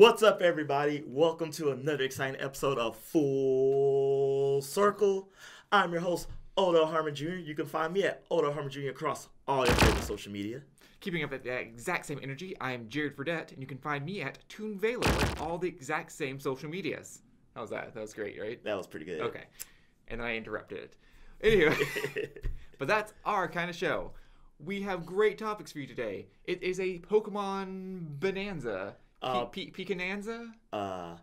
What's up, everybody? Welcome to another exciting episode of Full Circle. I'm your host, Odo Harmon Jr. You can find me at Odo Harmon Jr. across all your favorite social media. Keeping up at that exact same energy, I'm Jared Fredette, and you can find me at Toon Velo on all the exact same social medias. How's that? That was great, right? That was pretty good. Okay. And then I interrupted it. Anyway, but that's our kind of show. We have great topics for you today. It is a Pokemon bonanza. Pekananza? Crap,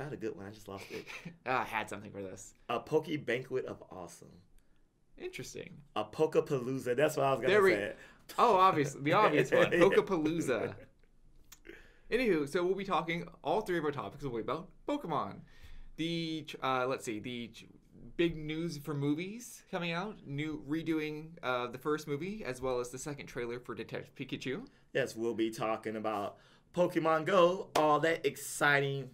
I had a good one. I just lost it. I had something for this. A Poke Banquet of Awesome. Interesting. A Poképalooza. That's what I was going to say. Oh, obviously. The obvious one. Poképalooza. Anywho, so we'll be talking, all three of our topics will be about Pokemon. The big news for movies coming out, redoing the first movie, as well as the second trailer for Detective Pikachu. Yes, we'll be talking about Pokémon Go, all that exciting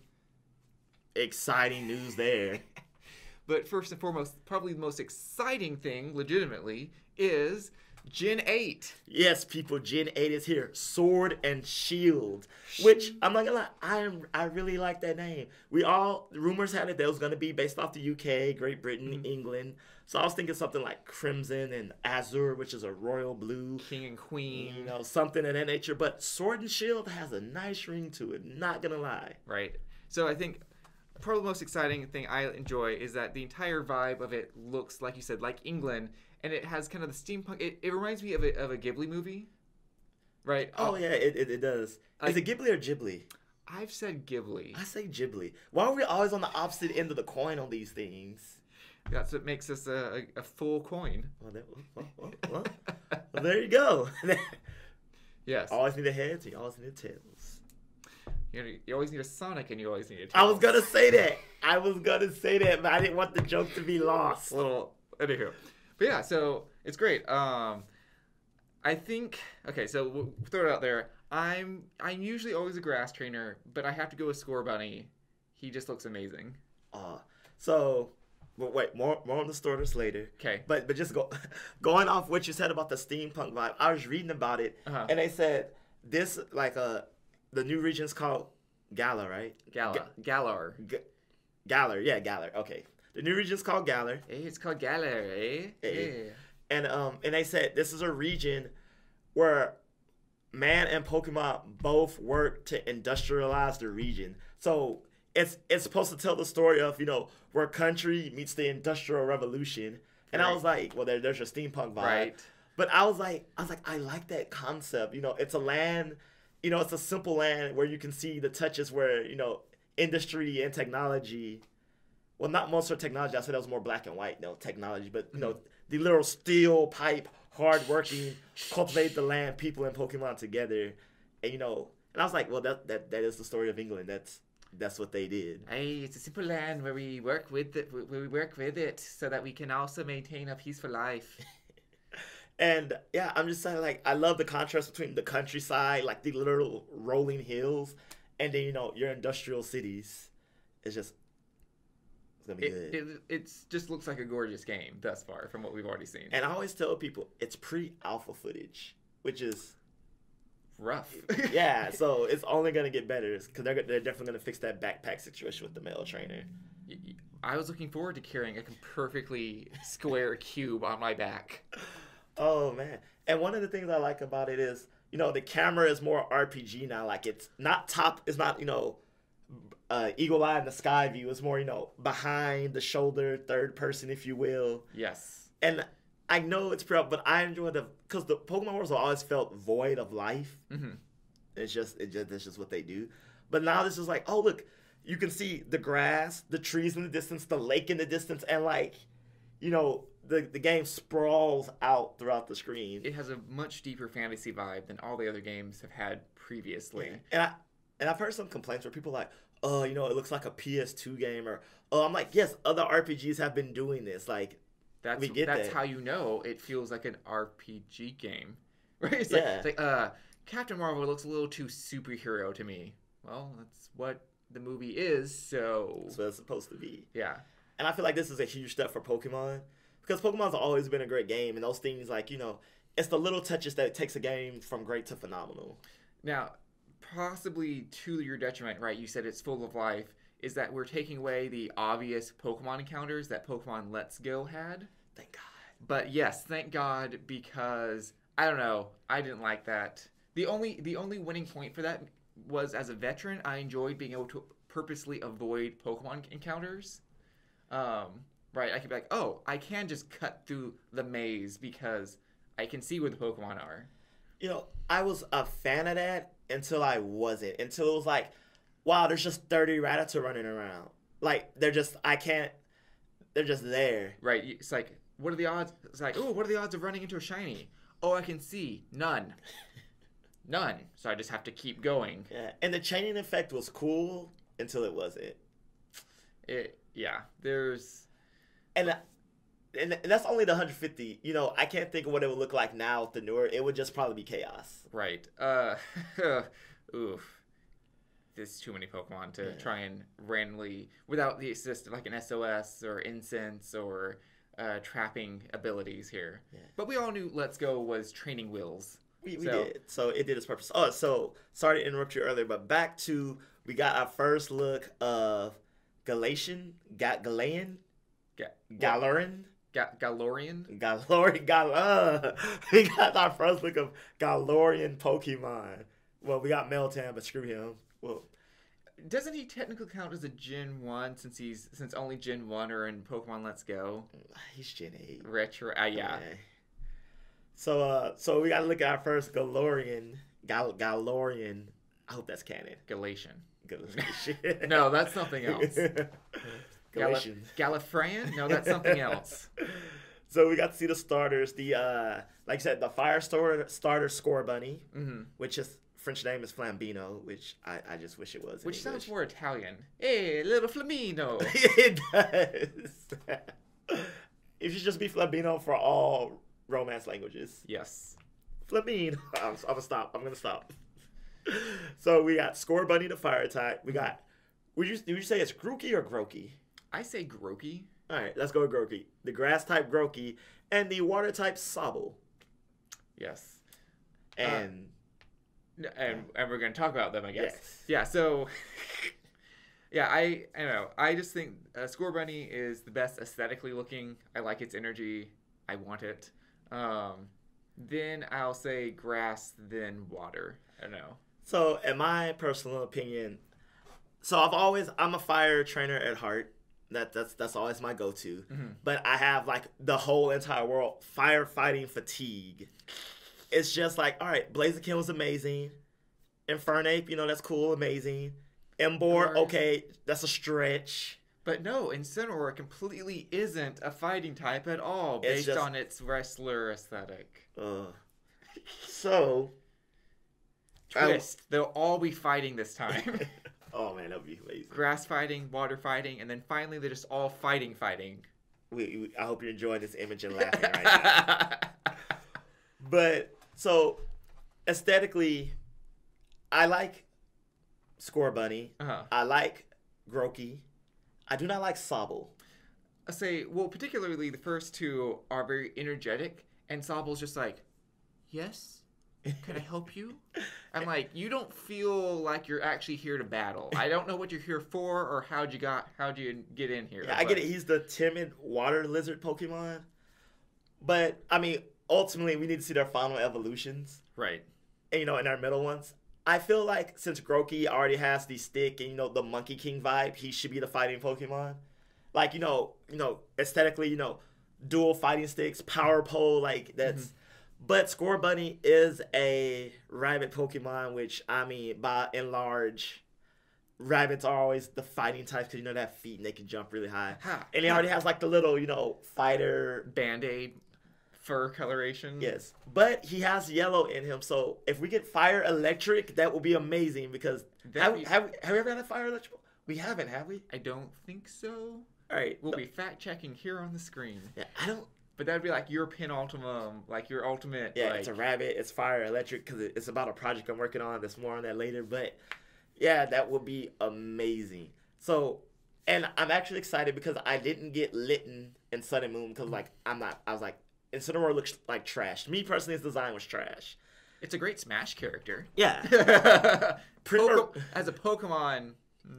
news there. But first and foremost, probably the most exciting thing, legitimately, is Gen 8. Yes, people, Gen 8 is here. Sword and Sheild. Which, I'm not gonna lie, I really like that name. Rumors had it that it was gonna be based off the UK, Great Britain, England. So I was thinking something like Crimson and Azure, which is a royal blue. King and Queen. You know, something of that nature. But Sword and Shield has a nice ring to it, not gonna lie. Right. So I think probably the most exciting thing I enjoy is that the entire vibe of it looks, like you said, like England. And it has kind of the steampunk. It reminds me of a Ghibli movie, right? Oh yeah, it does. Is it Ghibli or Ghibli? I've said Ghibli. I say Ghibli. Why are we always on the opposite end of the coin on these things? That's what makes us a full coin. Well, there you go. Yes. Always need a head, so you always need a tails. You always need a Sonic, and you always need a tails. I was gonna say that, but I didn't want the joke to be lost. Anywho. But yeah, so it's great. I think so we'll throw it out there. I'm usually always a grass trainer, but I have to go with Score Bunny. He just looks amazing. But wait, more on the stories later. Okay. But just going off what you said about the steampunk vibe. I was reading about it, and they said this the new region's called Galar, right? Galar. Galar, yeah, Galar. Okay. The new region's called Galar. Hey, it's called Galar, eh? Hey. And they said this is a region where man and Pokemon both work to industrialize the region. So it's supposed to tell the story of, where country meets the Industrial Revolution. And right. I was like, well, there's your steampunk vibe. Right. But I was like, I like that concept. It's a land, it's a simple land where you can see the touches where, industry and technology. Well, not most of technology. I said that was more black and white, technology. But, the little steel pipe, hardworking, cultivate the land, people and Pokemon together. And, and I was like, well, that is the story of England. That's what they did. Hey, it's a simple land where we work with it so that we can also maintain a peaceful life. And, yeah, I'm just saying, I love the contrast between the countryside, the little rolling hills, and then, your industrial cities. It's gonna be good. It just looks like a gorgeous game thus far from what we've already seen. And I always tell people it's pre-alpha footage, which is rough. Yeah, so it's only gonna get better because they're definitely gonna fix that backpack situation with the male trainer. I was looking forward to carrying a perfectly square cube on my back. Oh man! And one of the things I like about it is the camera is more RPG now. It's not top. It's not eagle eye in the sky view. Is more behind the shoulder, third person, if you will. Yes. And I know it's but I enjoy because the Pokemon worlds have always felt void of life. Mm-hmm. It's just what they do. But now this is oh look, you can see the grass, the trees in the distance, the lake in the distance, and the game sprawls out throughout the screen. It has a much deeper fantasy vibe than all the other games have had previously. Yeah. And I've heard some complaints where people are like, oh, it looks like a PS2 game, or I'm like, yes, other RPGs have been doing this. That's how it feels like an RPG game, right? It's like Captain Marvel looks a little too superhero to me. Well, that's what the movie is, so that's what it's supposed to be. Yeah. And I feel like this is a huge step for Pokemon because Pokemon's always been a great game, and those things it's the little touches that takes a game from great to phenomenal. Now, possibly to your detriment, right? You said it's full of life. Is that we're taking away the obvious Pokemon encounters that Pokemon Let's Go had. Thank God. But yes, thank God, because I don't know, I didn't like that. The only winning point for that was, as a veteran, I enjoyed being able to purposely avoid Pokemon encounters. Right, I could be like, oh, I can just cut through the maze because I can see where the Pokemon are. You know, I was a fan of that until I wasn't. Until it was like, wow, there's just 30 Rattata running around. Like, they're just there. Right, it's like, what are the odds? It's like, oh, what are the odds of running into a shiny? Oh, I can see. None. None. So I just have to keep going. Yeah, and the chaining effect was cool until it wasn't. Yeah, there's... And that's only the 150. You know, I can't think of what it would look like now with the newer. It would just probably be chaos. Right. Oof. There's too many Pokemon to try and randomly, without the assist of like an SOS or Incense or trapping abilities here. Yeah. But we all knew Let's Go was training wheels. We did. So it did its purpose. Oh, so sorry to interrupt you earlier, but back to, we got our first look of Galarian. Galorian. We got our first look of Galorian Pokemon. Well, we got Meltan, but screw him. Well, doesn't he technically count as a Gen 1 since only Gen 1 are in Pokemon Let's Go? He's Gen 8. Retro, yeah. So we gotta look at our first Galorian. I hope that's canon. Galatian. Galatian. No, that's something else. Galatian. Gallifreyan? No, that's something else. So we got to see the starters. The like I said, the fire starter Scorbunny, which is French name is Flambino, which I just wish it was. Which sounds more Italian. Hey, little Flamino. It does. It should just be Flambino for all Romance languages. Yes. Flamino. I'm gonna stop. So we got Scorbunny, the fire type. We got. Would you say it's Grookey or Groki? I say Groki. All right, let's go with Groki. The grass type Groki and the water type Sobble. Yes. And we're going to talk about them, I guess. Yes. Yeah, so yeah, I know. I just think Scorbunny is the best aesthetically looking. I like its energy. I want it. Then I'll say grass, then water. I don't know. So, in my personal opinion, I'm a fire trainer at heart. That's always my go-to. But I have like the whole entire world firefighting fatigue. It's just like, all right, Blaziken was amazing. Infernape, that's cool, amazing. Emboar, okay, that's a stretch. But no, Incineroar completely isn't a fighting type at all, based on its wrestler aesthetic. So, twist, they'll all be fighting this time. Oh man, that would be amazing. Grass fighting, water fighting, and then finally they're just all fighting. I hope you're enjoying this image and laughing right now. But, so, aesthetically, I like Scorbunny. I like Groki. I do not like Sobble. I say, well, particularly the first two are very energetic, and Sobble's just like, yes? Can I help you? I'm like, you don't feel like you're actually here to battle. I don't know what you're here for or how'd you get in here. Yeah, I get it. He's the timid water lizard Pokemon. But, I mean, ultimately, we need to see their final evolutions. Right. And, in our middle ones. I feel like since Groki already has the stick and, the Monkey King vibe, he should be the fighting Pokemon. Like, aesthetically, dual fighting sticks, power pole, like, that's... But Scorbunny is a rabbit Pokemon, which, I mean, by and large, rabbits are always the fighting types because, they have feet and they can jump really high. And he already has, like, the little, fighter... Band-Aid fur coloration. Yes. But he has yellow in him, so if we get fire electric, that will be amazing because... Have we ever had a fire electric? We haven't, have we? I don't think so. All right. We'll be fact-checking here on the screen. Yeah, I don't... But that'd be like your penultimum, like your ultimate. Yeah, it's a rabbit. It's fire electric because it's about a project I'm working on. There's more on that later. But yeah, that would be amazing. So, and I'm actually excited because I didn't get Litten in Sun and Moon because I was like, Incineroar looks like trash. Me personally, his design was trash. It's a great Smash character. Yeah. As a Pokemon,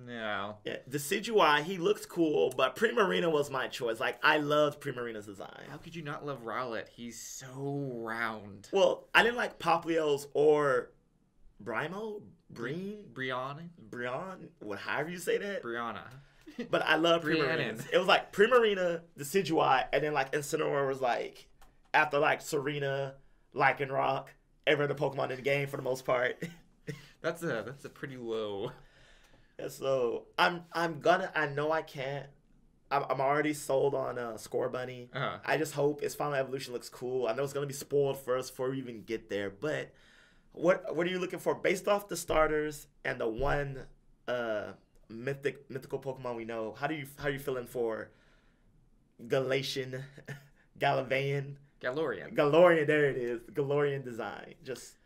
no. Yeah, Decidueye, he looks cool, but Primarina was my choice. Like, I loved Primarina's design. How could you not love Rowlet? He's so round. Well, I didn't like Poplio's or Brymo? Brianna? Brian? However you say that? Brianna. But I love Primarina. It was like Primarina, Decidueye, and then like Incineroar was like, after like Serena, Lycanroc, every other Pokemon in the game for the most part. That's a pretty low. Yeah, so I know I can't. I'm already sold on Score Bunny. Uh-huh. I just hope its final evolution looks cool. I know it's gonna be spoiled first before we even get there. But what are you looking for based off the starters and the one mythical Pokemon we know? How are you feeling for Galarian? Galarian, there it is. Galarian design. Just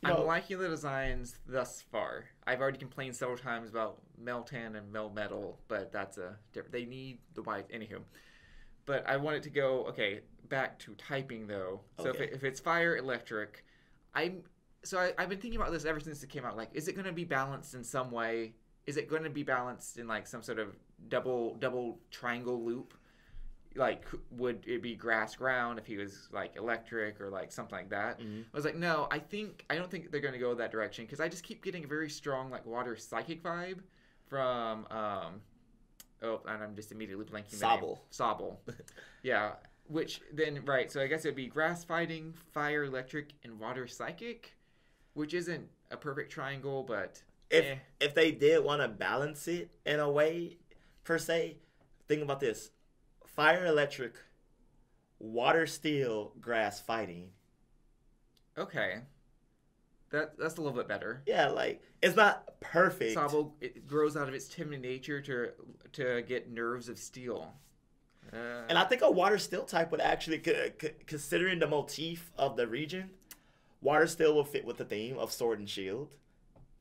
I'm liking the designs thus far. I've already complained several times about Meltan and Melmetal, but that's a different. They need the white. Anywho, but I want it to go back to typing though. So if it's fire, electric, I've been thinking about this ever since it came out. Like, is it going to be balanced in some way? Is it going to be balanced in like some sort of double triangle loop? Like, would it be grass ground if he was like electric or like something like that? Mm-hmm. I was like, no, I don't think they're going to go that direction because I just keep getting a very strong like water psychic vibe from and I'm just immediately blanking. Sobble. Yeah, which then so I guess it'd be grass fighting, fire electric, and water psychic, which isn't a perfect triangle, but if they did want to balance it in a way per se, think about this. Fire electric, water steel, grass fighting. Okay. That's a little bit better. Yeah, like, it's not perfect. Sobble, it grows out of its timid nature to get nerves of steel. And I think a water steel type would actually, considering the motif of the region, water steel will fit with the theme of Sword and Shield.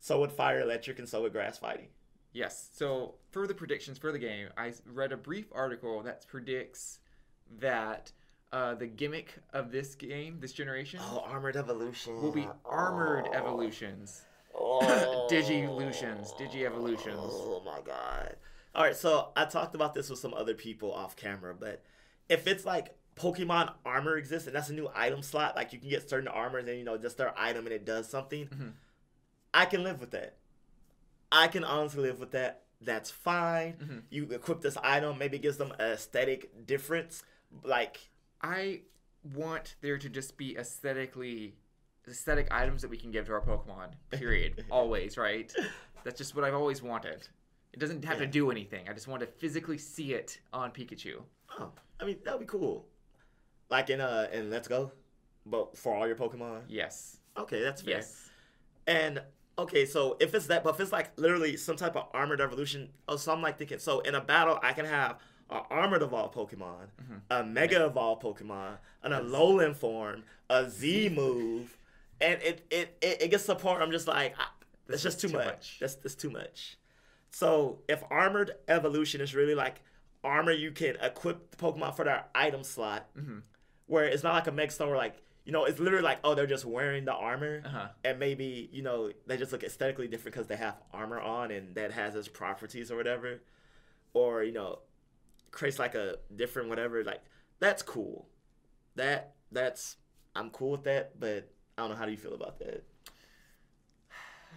So would fire electric and so would grass fighting. Yes. So for the predictions for the game, I read a brief article that predicts that the gimmick of this game, this generation, armored evolution, will be armored evolutions. Digi-evolutions. Oh my god. All right, so I talked about this with some other people off camera, but if it's like Pokemon armor exists and that's a new item slot, like you can get certain armor and then just their item and it does something, I can live with that. I can honestly live with that. That's fine. Mm-hmm. You equip this item, maybe it gives them an aesthetic difference. Like, I want there to just be aesthetic items that we can give to our Pokemon. Period. Always, right? That's just what I've always wanted. It doesn't have to do anything. I just want to physically see it on Pikachu. Oh, I mean, that would be cool. Like in Let's Go, but for all your Pokemon. Yes. Okay, that's fair. Yes. And okay, so if it's that, but if it's like literally some type of armored evolution, so I'm like thinking, so in a battle, I can have an armored evolved Pokemon, a Mega evolved Pokemon, an Alolan form, a Z move, and it gets to the point where I'm just like, that's just too much. That's too much. So if armored evolution is really like armor you can equip the Pokemon for their item slot, where it's not like a Megastone where like, it's literally like, they're just wearing the armor, and maybe, they just look aesthetically different because they have armor on, and that has its properties or whatever. Or, creates like a different whatever. Like, that's cool. I'm cool with that, but I don't know. How do you feel about that?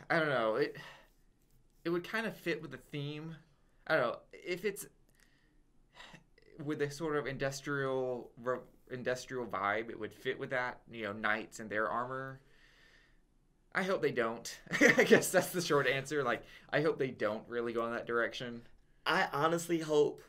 I don't know. It would kind of fit with the theme. I don't know. If it's with a sort of industrial vibe, it would fit with that, knights and their armor. I hope they don't. I guess that's the short answer. Like, I hope they don't really go in that direction. I honestly hope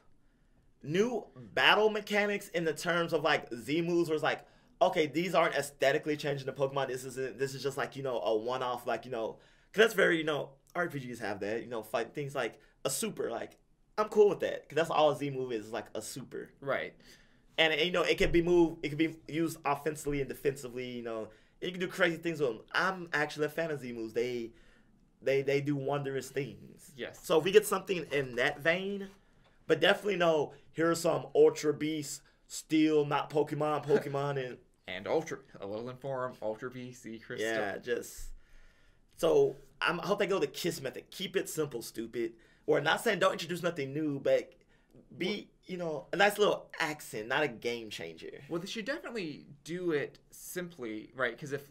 new battle mechanics in the terms of like Z moves, where it's like, okay, these aren't aesthetically changing the Pokemon. This is just like, a one-off, like, because that's very, RPGs have that, fight things like a super, like, I'm cool with that, because that's all a Z move is like a super. Right. And, it can be used offensively and defensively, you can do crazy things with them. I'm actually a fan of Z moves. They do wondrous things. Yes. So if we get something in that vein, but definitely here are some Ultra Beast, Steel, not Pokemon, and And Ultra, a little informed, Ultra PC Crystal. Yeah, so I hope they go the KISS method. Keep it simple, stupid. Or not saying don't introduce nothing new, but be, a nice little accent, not a game changer. Well, they should definitely do it simply, right? Because if,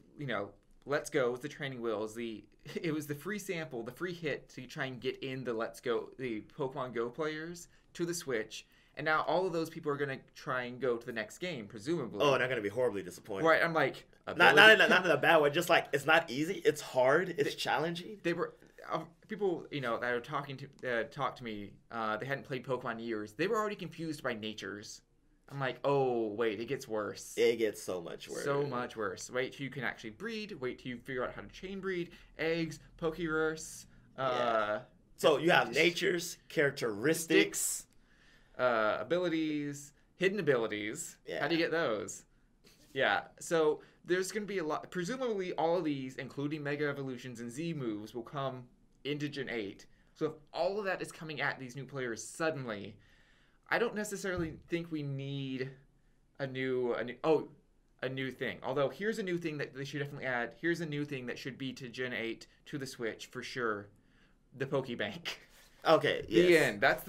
Let's Go was the training wheels, it was the free sample, the free hit to try and get in the Pokemon Go players to the Switch. And now all of those people are going to try and go to the next game, presumably. Oh, and they're going to be horribly disappointed. Right, I'm like... Not in a bad way, just like, it's not easy, it's hard, it's challenging. They were... people, that were talk to me, they hadn't played Pokemon in years. They were already confused by natures. I'm like, oh, wait, it gets worse. It gets so much worse. So much worse. Wait till you can actually breed. Wait till you figure out how to chain breed. Eggs, Pokeverse. So you have natures, characteristics. Abilities, hidden abilities. Yeah. How do you get those? Yeah, so there's going to be a lot. Presumably all of these, including Mega Evolutions and Z moves, will come into Gen 8. So if all of that is coming at these new players suddenly, I don't necessarily think we need a new thing. Although here's a new thing that they should definitely add. Here's a new thing that should be to Gen 8 to the Switch for sure. The Pokebank. Okay, yes. The end. That's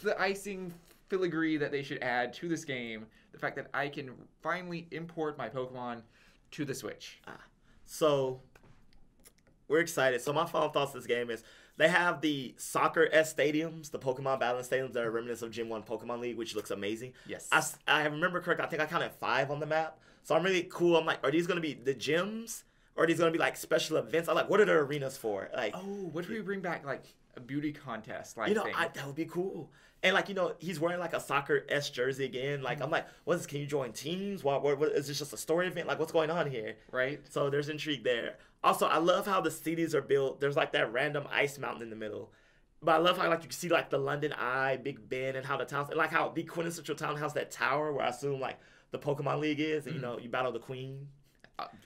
the icing filigree that they should add to this game. The fact that I can finally import my Pokemon to the Switch. So, we're excited. So my final thoughts of this game is, they have the soccer-esque stadiums, the Pokemon Balance stadiums that are reminiscent of Gen 1 Pokemon League, which looks amazing. Yes. I remember correctly, I think I counted 5 on the map. So I'm really cool. I'm like, are these going to be the gyms? Or are these going to be like special events? I'm like, what are the arenas for? Like, what if we bring back like a beauty contest thing? That would be cool. And like, he's wearing like a soccer-esque jersey again. Like, I'm like, what is this? Can you join teams? What is this just a story event? Like, what's going on here? Right. So there's intrigue there. Also, I love how the cities are built. There's like that random ice mountain in the middle. But I love how like you can see like the London Eye, Big Ben, and how the towns, and like how the quintessential town has that tower where I assume like the Pokemon League is, and you battle the queen.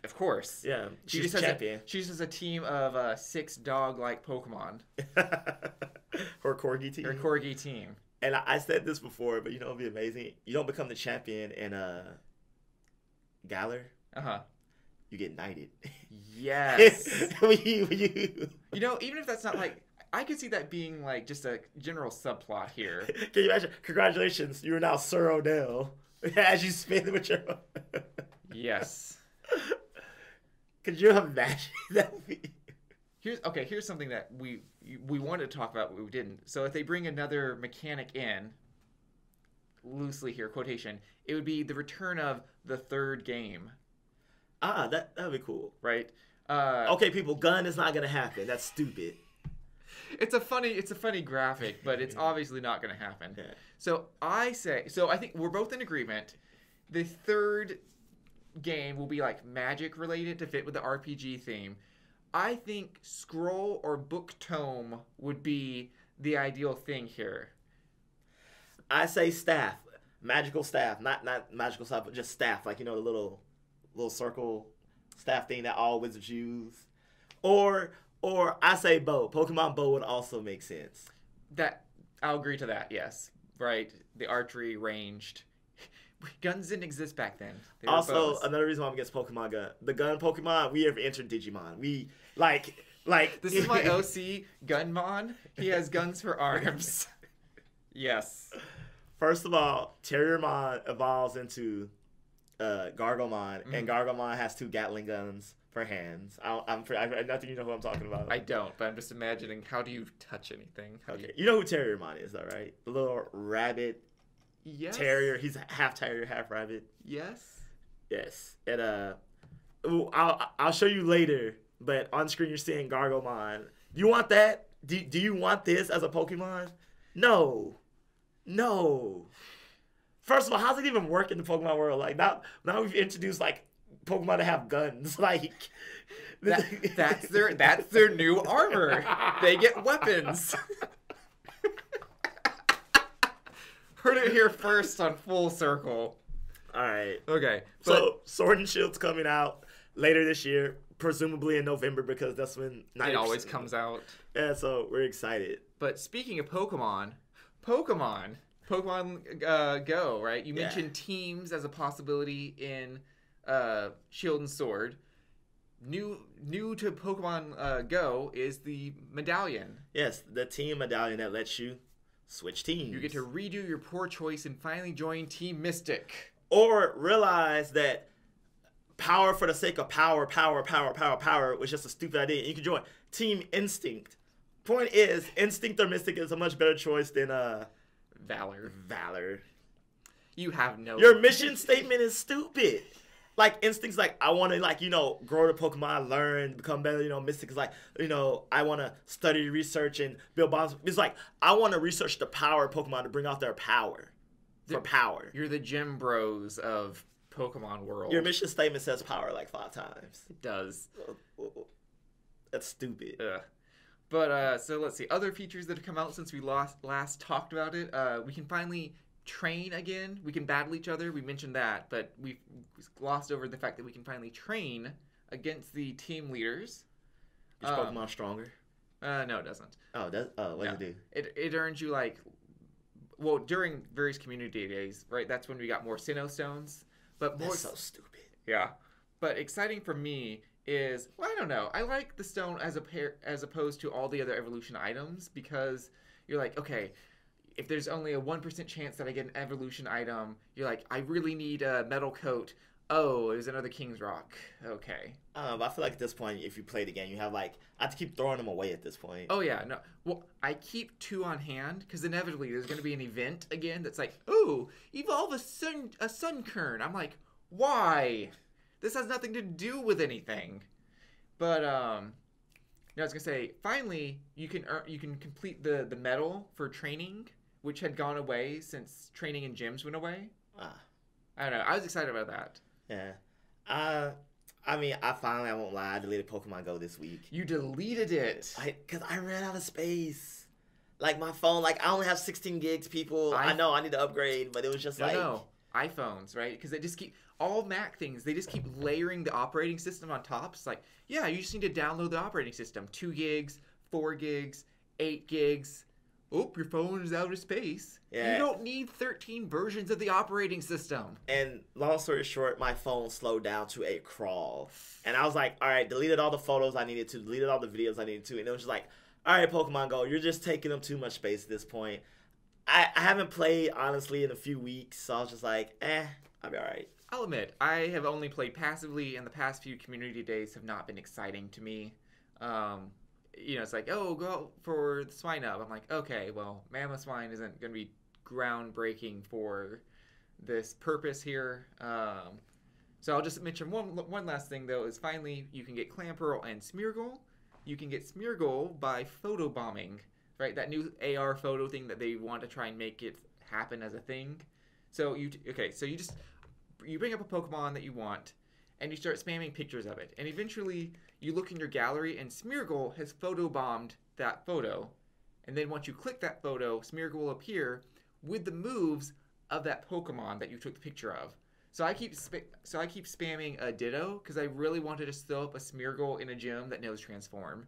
Of course. Yeah, she's champion. She just has a team of 6 dog-like Pokemon. Her corgi team. Her corgi team. And I said this before, but it'd be amazing. You don't become the champion in Galar. You get knighted. Yes. you even if that's not like, I could see that being like just a general subplot here. Can you imagine? Congratulations, you are now Sir Odell. As you spin with your. Yes. Could you imagine that? Here's something that we wanted to talk about, but we didn't. So if they bring another mechanic in, loosely here, quotation, it would be the return of the third game. That would be cool. Right? Okay, people, gun is not going to happen. That's stupid. It's a funny graphic, but it's obviously not going to happen. Yeah. So I think we're both in agreement. The third game will be like magic related to fit with the RPG theme. I think scroll or book tome would be the ideal thing here. I say staff, magical staff, not magical staff, but just staff, like the little circle staff thing that all wizards use. Or I say bow. Pokemon bow would also make sense. That I'll agree to that. Yes, right. The archery ranged. Guns didn't exist back then. Also, another reason why I'm against Pokemon Gun. The gun Pokemon, we have entered Digimon. We like this is my OC Gunmon. He has guns for arms. Yes. First of all, Terriermon evolves into Gargomon, and Gargomon has 2 Gatling guns for hands. I think you know who I'm talking about. I don't, but I'm just imagining, how do you touch anything? You know who Terriermon is, though, right? The little rabbit. Yes. Terrier. He's half terrier, half rabbit. Yes. Yes. And I'll show you later. But on screen you're seeing Gargomon. You want that? Do you want this as a Pokemon? No. First of all, how's it even work in the Pokemon world? Like now we've introduced like Pokemon to have guns. Like that's their new armor. They get weapons. Heard it here first on Full Circle. All right. Okay. So Sword and Shield's coming out later this year, presumably in November, because that's when it always comes out. Yeah, so we're excited. But speaking of Pokemon Go, right? You mentioned teams as a possibility in Shield and Sword. New to Pokemon Go is the medallion. Yes, the team medallion that lets you switch teams. You get to redo your poor choice and finally join Team Mystic. Or realize that power for the sake of power was just a stupid idea. You can join Team Instinct. Point is, Instinct or Mystic is a much better choice than Valor. You have no... Your mission statement is stupid. Like, Instinct's like, I want to, like, you know, grow the Pokemon, learn, become better. You know, Mystic is like, you know, I want to study, research, and build bonds. It's like, I want to research the power of Pokemon to bring out their power. For power. You're the gym bros of Pokemon world. Your mission statement says power like 5 times. It does. That's stupid. Ugh. But, so let's see. Other features that have come out since we last talked about it. We can finally train again. We can battle each other. We mentioned that, but we glossed over the fact that we can finally train against the team leaders. Is Pokemon stronger? No, it doesn't. Oh, what does it do? It earns you, like... Well, during various community days, right? That's when we got more Sinnoh Stones. But more... That's so stupid. Yeah. But exciting for me is... Well, I don't know. I like the stone as opposed to all the other evolution items because you're like, okay... If there's only a 1% chance that I get an evolution item, you're like, I really need a metal coat. Oh, there's another King's Rock. Okay. But I feel like at this point, if you play the game, you have like, I have to keep throwing them away at this point. Oh, yeah. No. Well, I keep 2 on hand because inevitably there's going to be an event again that's like, oh, evolve a Sunkern. I'm like, why? This has nothing to do with anything. But, I was going to say, finally, you can complete the medal for training, which had gone away since training in gyms went away. I don't know. I was excited about that. Yeah. I mean, I won't lie, I deleted Pokemon Go this week. You deleted it? Because I ran out of space. Like, my phone, like, I only have 16 gigs, people. I know, I need to upgrade, but it was just No, iPhones, right? Because they just keep... All Mac things, they just keep layering the operating system on top. It's like, yeah, you just need to download the operating system. 2 gigs, 4 gigs, 8 gigs... Oop, your phone is out of space. Yeah. You don't need 13 versions of the operating system. And long story short, my phone slowed down to a crawl. And I was like, all right, deleted all the photos I needed to, deleted all the videos I needed to. And it was just like, all right, Pokemon Go, you're just taking up too much space at this point. I haven't played, honestly, in a few weeks. So I was just like, I'll be all right. I'll admit, I have only played passively, and the past few community days have not been exciting to me. You know, it's like, oh, go for the Swine Up. I'm like, okay, well, Mammoth Swine isn't going to be groundbreaking for this purpose here. So I'll just mention one last thing, though, is finally you can get Clamperl and Smeargle. You can get Smeargle by photobombing, right? That new AR photo thing that they want to try and make it happen as a thing. So you bring up a Pokemon that you want, and you start spamming pictures of it. And eventually, you look in your gallery, and Smeargle has photobombed that photo. And then once you click that photo, Smeargle will appear with the moves of that Pokemon that you took the picture of. So I keep spamming a Ditto, because I really wanted to throw up a Smeargle in a gym that knows Transform.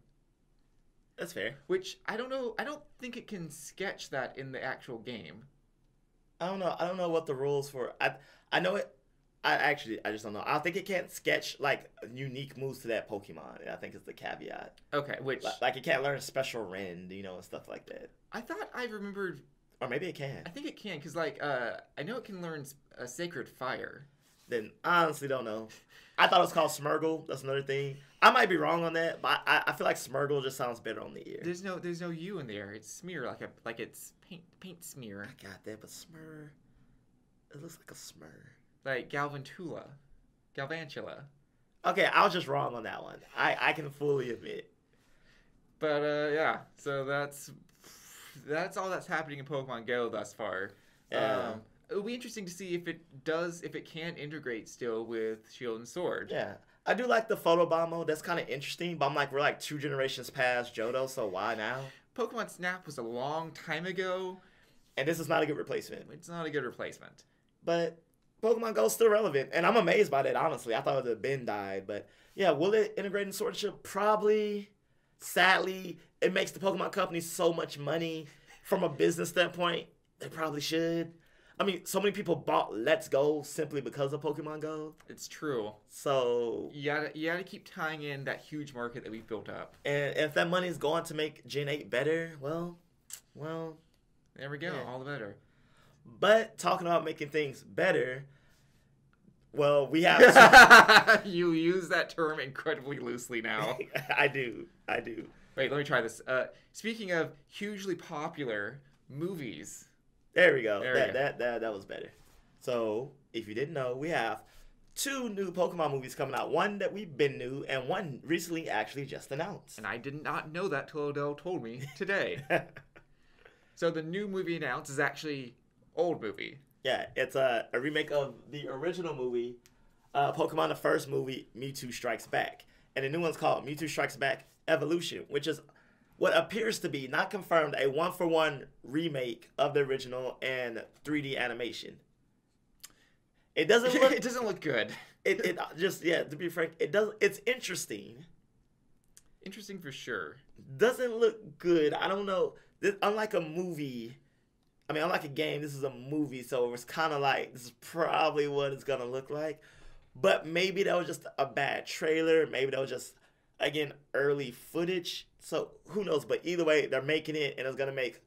That's fair. Which, I don't know, I don't think it can sketch that in the actual game. I don't know what the rules for... I know it... I just don't know. I think it can't sketch, like, unique moves to that Pokemon. I think it's the caveat. Okay, which... Like, it can't learn a special Rend, you know, and stuff like that. I thought I remembered... Or maybe it can. I think it can, because, like, I know it can learn a Sacred Fire. Then, I honestly don't know. I thought it was called Smeargle. That's another thing. I might be wrong on that, but I feel like Smeargle just sounds better on the ear. There's no U in there. It's smear, like it's paint smear. I got that, but Smur... It looks like a Smur. Like Galvantula. Okay, I was just wrong on that one. I can fully admit. But yeah, so that's all that's happening in Pokemon Go thus far. Yeah. It'll be interesting to see if it can integrate still with Shield and Sword. Yeah. I do like the photobomb mode. That's kind of interesting, but I'm like, we're like 2 generations past Johto, so why now? Pokemon Snap was a long time ago. And this is not a good replacement. It's not a good replacement. But Pokemon Go is still relevant, and I'm amazed by that, honestly. I thought it would have been died, but yeah, will it integrate in Sword and Shield? Probably. Sadly, it makes the Pokemon company so much money from a business standpoint. They probably should. I mean, so many people bought Let's Go simply because of Pokemon Go. It's true. So You gotta keep tying in that huge market that we've built up. and if that money is going to make Gen 8 better, well, There we go. Yeah. All the better. but talking about making things better, well, we have. You use that term incredibly loosely now. I do. Wait, let me try this. Speaking of hugely popular movies. There we go. There we go. That was better. So, if you didn't know, we have 2 new Pokemon movies coming out. One that we've been new, and one recently actually just announced. And I did not know that till Odell told me today. So the new movie announced is actually old movie. Yeah, it's a remake of the original movie, Pokemon the first movie, Mewtwo Strikes Back. And the new one's called Mewtwo Strikes Back Evolution, which is what appears to be, not confirmed, a 1-for-1 remake of the original and 3D animation. It doesn't look... It doesn't look good. It just, yeah, to be frank, it does. It's interesting. Interesting for sure. Doesn't look good. I don't know. Unlike a movie... I mean, unlike a game, this is a movie, so it's kind of like, this is probably what it's going to look like. But maybe that was just a bad trailer. Maybe that was just, again, early footage. So, who knows? But either way, they're making it, and it's going to make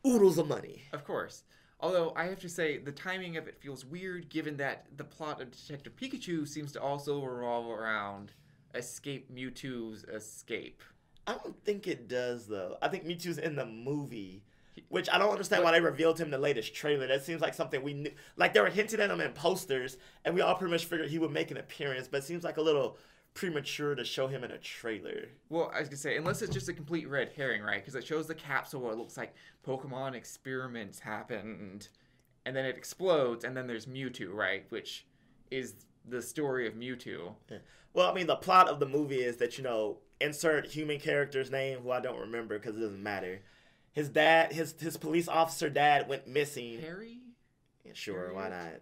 oodles of money. Of course. Although, I have to say, the timing of it feels weird, given that the plot of Detective Pikachu seems to also revolve around Mewtwo's escape. I don't think it does, though. I think Mewtwo's in the movie. Which I don't understand why they revealed him in the latest trailer. That seems like something we knew. Like, they were hinting at him in posters, and we all pretty much figured he would make an appearance, but it seems like a little premature to show him in a trailer. Well, I was going to say, unless it's just a complete red herring, right? Because it shows the capsule where it looks like Pokemon experiments happened, and then it explodes, and then there's Mewtwo, right? Which is the story of Mewtwo. Yeah. Well, I mean, the plot of the movie is that, insert human character's name, who I don't remember because it doesn't matter. His dad, his police officer dad went missing. Harry? Yeah, sure, Harry? why not?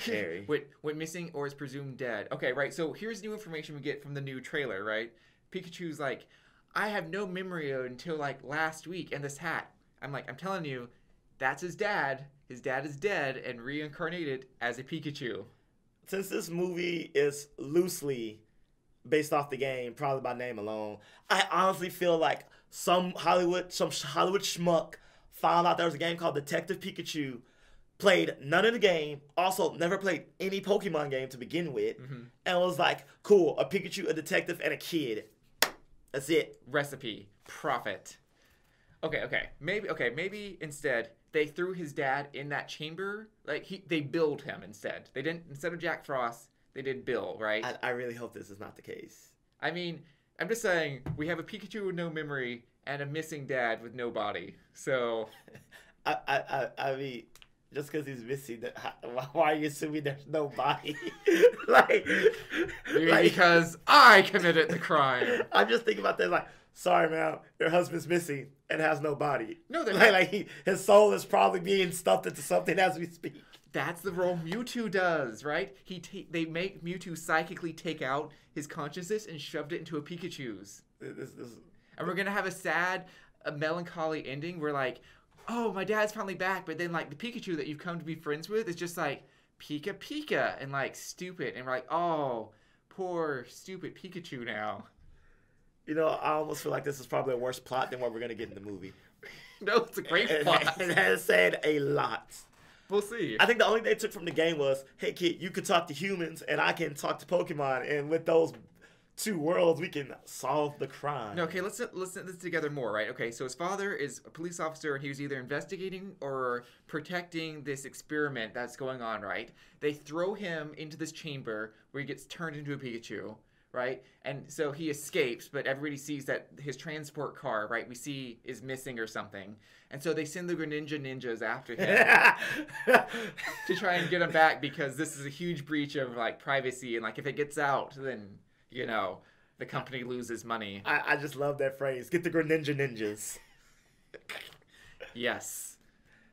Harry. Went missing or is presumed dead. Okay, right. So here's new information we get from the new trailer, right? Pikachu's like, I have no memory until like last week and this hat. I'm telling you, that's his dad. His dad is dead and reincarnated as a Pikachu. Since this movie is loosely based off the game, probably by name alone, I honestly feel like some Hollywood schmuck found out there was a game called Detective Pikachu, played none of the game, also never played any Pokemon game to begin with, and was like, cool, a Pikachu, a detective, and a kid. That's it. Recipe. Profit. Okay. Maybe instead they threw his dad in that chamber. Like they billed him instead. They didn't, instead of Jack Frost, they did Bill, right? I really hope this is not the case. I mean, I'm just saying, we have a Pikachu with no memory and a missing dad with no body. So, I mean, just because he's missing, why are you assuming there's no body? Because I committed the crime. I'm just thinking about that. Like, sorry, man, your husband's missing and has no body. No, they're his soul is probably being stuffed into something as we speak. That's the role Mewtwo does, right? They make Mewtwo psychically take out his consciousness and shoved it into a Pikachu's. And we're gonna have a melancholy ending where like, oh, my dad's finally back, but then like the Pikachu that you've come to be friends with is just like Pika and like stupid, and we're like, oh, poor stupid Pikachu now. I almost feel like this is probably a worse plot than what we're gonna get in the movie. No, it's a great plot. It has said a lot. We'll see. I think the only thing they took from the game was, hey kid, you could talk to humans and I can talk to Pokemon, and with those 2 worlds we can solve the crime. No, okay, let's put this together more, right? Okay, so his father is a police officer and he was either investigating or protecting this experiment that's going on, right? They throw him into this chamber where he gets turned into a Pikachu, right? And so he escapes, but everybody sees that his transport car, right, we see is missing or something. And so they send the Greninja ninjas after him to try and get him back, because this is a huge breach of like privacy, and like if it gets out, then the company loses money. I just love that phrase. Get the Greninja ninjas. Yes.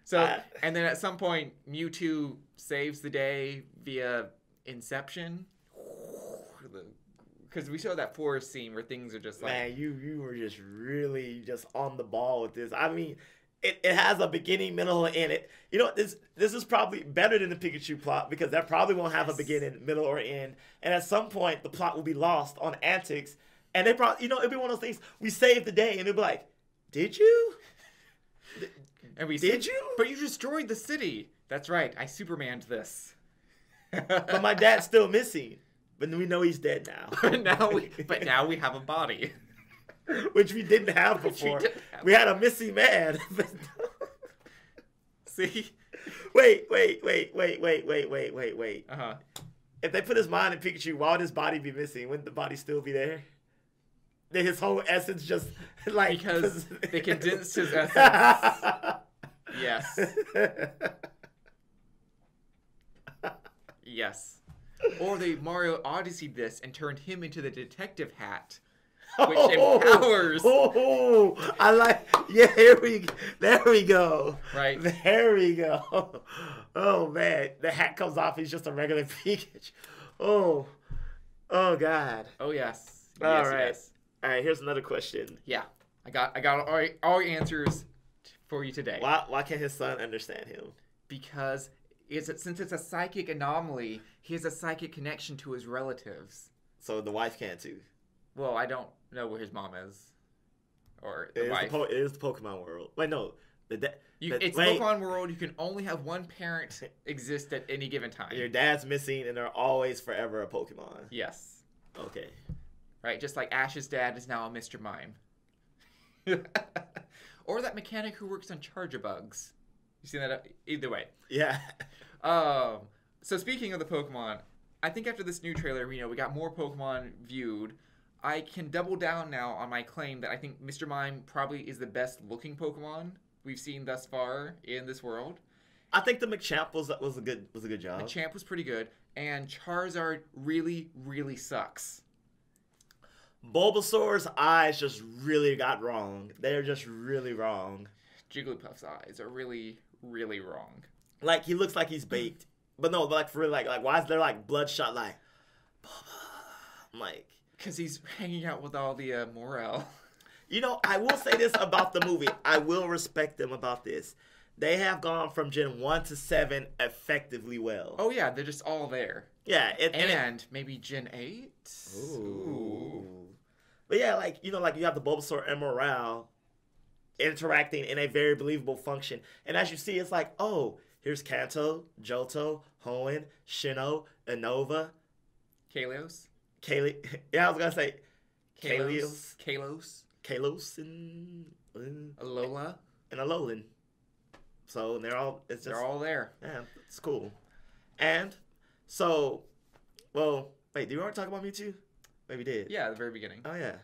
So and then at some point Mewtwo saves the day via Inception. Because we saw that forest scene where things are just like... Man, you were just really just on the ball with this. I mean, it has a beginning, middle, and end. This is probably better than the Pikachu plot because that probably won't have a beginning, middle, or end. And at some point, the plot will be lost on antics, and they probably it'll be one of those things we saved the day, and it'll be like, did you? Did you? But you destroyed the city. That's right. I Supermaned this. But my dad's still missing. But we know he's dead now. But now we have a body. Which we didn't have before. We had a missing man. See? Wait. Uh-huh. If they put his mind in Pikachu, why would his body be missing? Wouldn't the body still be there? Then his whole essence just like... Because they condensed his essence. Yes. Yes. Or they Mario Odyssey'd this and turned him into the detective hat. Which empowers. I like. Yeah, there we go. Right. There we go. Oh man, the hat comes off. He's just a regular Pikachu. Oh God. Oh yes. All right. All right. Here's another question. Yeah, I got all your answers for you today. Why can't his son understand him? Because since it's a psychic anomaly, he has a psychic connection to his relatives. So the wife can too. Well, I don't know where his mom is, or the wife. It is the Pokemon world. Wait, no. It's Pokemon world. You can only have one parent exist at any given time. Your dad's missing, and they're always forever a Pokemon. Yes. Okay. Right, just like Ash's dad is now a Mr. Mime. Or that mechanic who works on Charge-a-Bugs. You seen that? Either way. Yeah. So speaking of the Pokemon, I think after this new trailer, we got more Pokemon viewed. I can double down now on my claim that I think Mr. Mime probably is the best looking Pokemon we've seen thus far in this world. I think the Machamp was a good job. Machamp was pretty good, and Charizard really, really sucks. Bulbasaur's eyes just really got wrong. They're just really wrong. Jigglypuff's eyes are really, really wrong. Like he looks like he's baked, but no, like for real, like why is there like bloodshot? Like, I'm like. Because he's hanging out with all the Morel. I will say this about the movie. I will respect them about this. They have gone from Gen 1 to 7 effectively well. Oh, yeah. They're just all there. Yeah. And maybe Gen 8? Ooh. But yeah, like you have the Bulbasaur and Morale interacting in a very believable function. And as you see, it's like, oh, here's Kanto, Johto, Hoenn, Sinnoh, Unova. Kalos. Yeah, I was gonna say Kalos, and Alola, and Alolan. So they're all there. Yeah, it's cool. And so, well, wait, did we already talk about Mewtwo? Maybe we did. Yeah, at the very beginning. Oh yeah.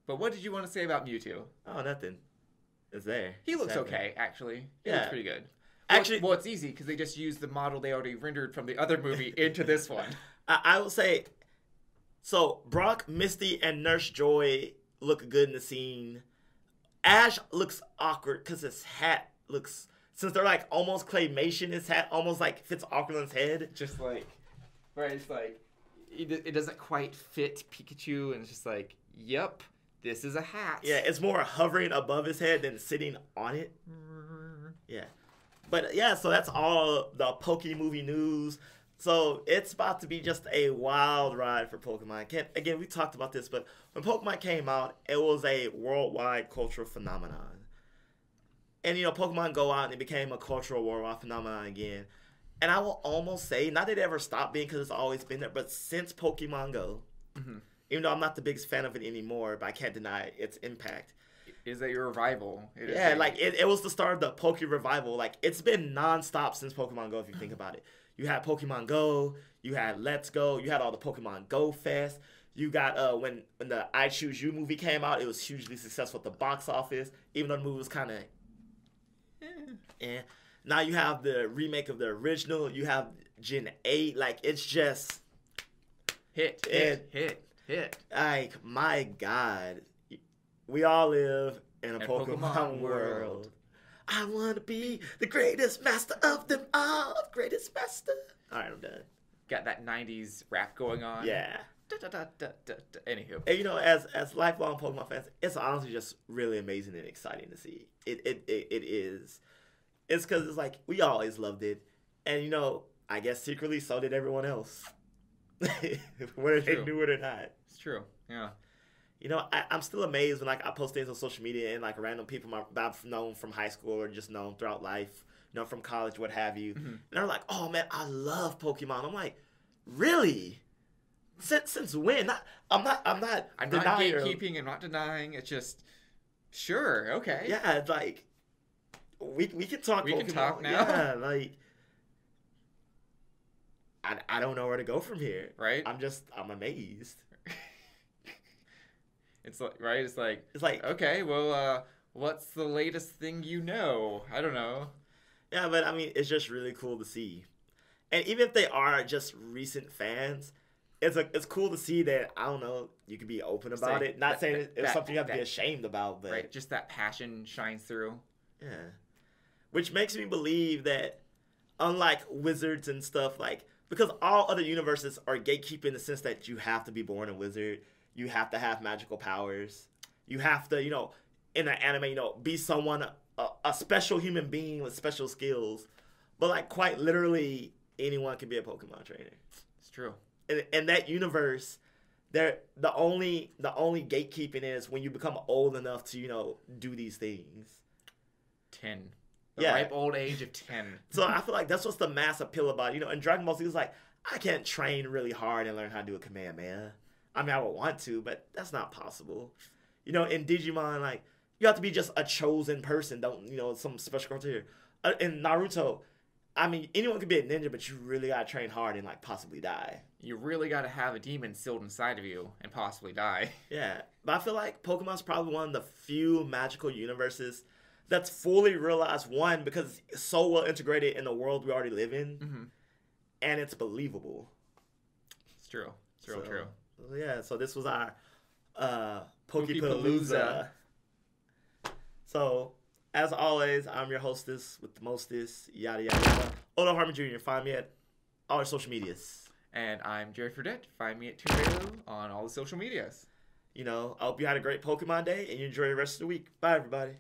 But what did you want to say about Mewtwo? Oh, nothing. It's there. He looks okay, actually. He looks pretty good. Actually, well, it's easy because they just used the model they already rendered from the other movie into this one. I will say. So, Brock, Misty, and Nurse Joy look good in the scene. Ash looks awkward because his hat looks... Since they're like almost claymation, his hat almost like fits awkward on his head. Just like... Right, it's like... It doesn't quite fit Pikachu, and it's just like, yep, this is a hat. Yeah, it's more hovering above his head than sitting on it. Yeah. But yeah, so that's all the Poke movie news. So it's about to be just a wild ride for Pokemon. Again, we talked about this, but when Pokemon came out, it was a worldwide cultural phenomenon. And, Pokemon Go out and it became a cultural worldwide phenomenon again. And I will almost say, not that it ever stopped being because it's always been there, but since Pokemon Go, even though I'm not the biggest fan of it anymore, but I can't deny its impact. Is a revival. It was the start of the Poke revival. Like, it's been nonstop since Pokemon Go, if you think about it. You had Pokemon Go, you had Let's Go, you had all the Pokemon Go Fest. You got, when the I Choose You movie came out, it was hugely successful at the box office, even though the movie was kind of, Now you have the remake of the original, you have Gen 8, like, it's just... Hit. Like, my God. We all live in a Pokemon world. I want to be the greatest master of them all. Greatest master. All right, I'm done. Got that 90s rap going on. Yeah. Anywho. And, you know, as lifelong Pokemon fans, it's honestly just really amazing and exciting to see. It is. It's because it's like, we always loved it. And, you know, I guess secretly so did everyone else. Whether they knew it or not. It's true, yeah. You know, I'm still amazed when, like, I post things on social media and, like, random people I've known from high school or just known throughout life, you know, from college, what have you. And they're like, oh, man, I love Pokemon. I'm like, really? Since when? I'm not gatekeeping. I'm not denying. It's just, sure, okay. Yeah, it's like, we can talk we Pokemon. Can talk now. Yeah, like, I don't know where to go from here. Right? I'm amazed. It's like, right? It's like, okay, well, what's the latest thing you know? I don't know. Yeah, but I mean, it's just really cool to see. And even if they are just recent fans, it's cool to see that, I don't know, you can be open about it. Not saying it's something you have to be ashamed about, but... Right, just that passion shines through. Yeah. Which makes me believe that, unlike wizards and stuff, like, because all other universes are gatekeeping in the sense that you have to be born a wizard, you have to have magical powers, you have to, you know, in an anime, you know, be someone, a special human being with special skills. But, like, quite literally, anyone can be a Pokemon trainer. It's true. In that universe, the only gatekeeping is when you become old enough to, you know, do these things. 10. The ripe old age of 10. So I feel like that's what's the mass appeal about it. You know, in Dragon Ball Z, it's like, I can't train really hard and learn how to do a Kamehameha. I mean, I would want to, but that's not possible. You know, in Digimon, like, you have to be just a chosen person. Don't, you know, some special criteria. In Naruto, I mean, anyone could be a ninja, but you really gotta train hard and, like, possibly die. You really gotta have a demon sealed inside of you and possibly die. Yeah, but I feel like Pokemon's probably one of the few magical universes that's fully realized, one, because it's so well integrated in the world we already live in, and it's believable. It's true. It's real true. Yeah, so this was our Poképalooza. So, as always, I'm your hostess with the mostest, yada yada yada. Odo Harmon Jr., find me at all our social medias. And I'm Jerry Fredette. Find me at Tumbelu on all the social medias. You know, I hope you had a great Pokemon day and you enjoy the rest of the week. Bye, everybody.